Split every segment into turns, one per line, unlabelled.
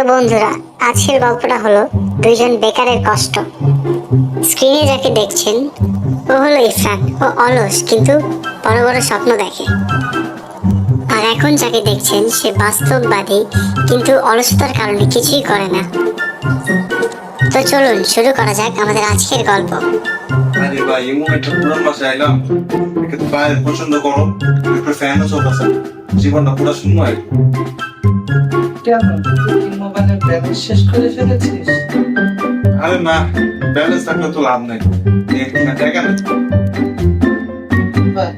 তো বন্ধুরা, আজকের গল্পটা হলো দুইজন বেকারের কষ্ট। স্ক্রিনে যাকে দেখছেন ও হলো ইরফান। ও অলস কিন্তু বড় বড় স্বপ্ন দেখে। আর এখন যাকে দেখছেন সে বাস্তববাদী কিন্তু অলসতার কারণে কিছুই করে না। তো চলুন শুরু করা যাক আমাদের আজকের গল্প।
আরে ভাই এমন একটা পুরান বাসায় আইলাম, একে তো বাইরে প্রচন্ড গরম, একটু ফ্যানও চলতেছে, জীবনটা পুরো শূন্য হয়।
কেমন তুই কি মোবাইলের ব্যালেন্স শেষ করে ফেলেছিস?
আরে না, ব্যালেন্স থাকলে তো লাভ নাই, এখানে টাকা নেই।
বাহ,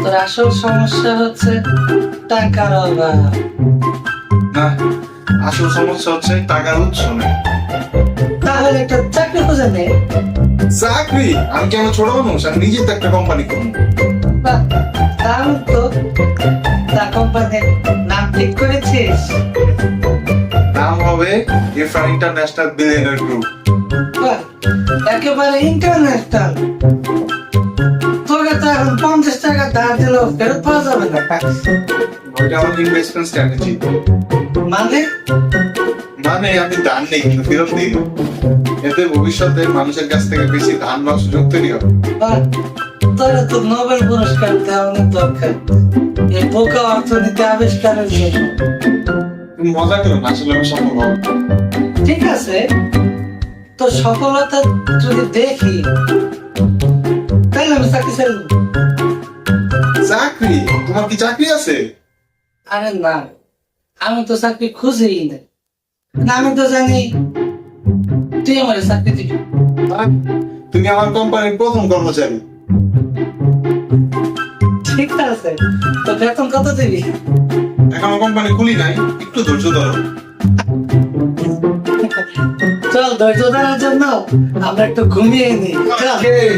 তোর আসল সমস্যা হচ্ছে টাকার অভাব।
না, আসল সমস্যা হচ্ছে টাকার উৎস নেই।
তাহলে একটা চাকরি খুঁজে নে।
চাকরি? আমি কেন ছোট মানুষ, আমি নিজের তো একটা কোম্পানি করবো।
বাহ, দারুণ তো। তা কোম্পানির নাম ঠিক করেছিস?
নাম হবে ইরফান ইন্টারন্যাশনাল বিলিয়নার গ্রুপ।
বাহ, একেবারে ইন্টারন্যাশনাল। তোকে তো এখন 50 টাকা ধার দিলেও ফেরত পাওয়া যাবে না।
ওইটা আমার ইনভেস্টমেন্ট স্ট্র্যাটেজি।
মানে
মানে আমি ধান নেই কিন্তু ফেরত দিই না। এতে ভবিষ্যতে মানুষের কাছ থেকে বেশি ধান নেওয়ার সুযোগ তৈরি হবে।
বাহ, তোরা তো নোবেল পুরস্কার দেওয়ানোর দরকার এই বোকা অর্থনীতি আবিষ্কারের জন্য।
তুমি মজা করো না, আসলে আমি সফল হবো।
ঠিক আছে, তো সফলতা যদি দেখি তাহলে আমি চাকরি ছেড়ে দেবো।
চাকরি? তোমার কি চাকরি আছে?
আরে না, আমি তো চাকরি খুঁজেই না। না, আমি তো জানি তুই আমার চাকরি দিবি।
তুমি আমার কোম্পানির প্রথম কর্মচারী।
ঠিক আছে, তো বেতন কত দিবি?
এখনো কোম্পানি খুলি নাই, একটু ধৈর্য ধরো।
চল, ধৈর্য ধরার জন্য আমরা একটু ঘুমিয়ে নিই। চল।
Okay.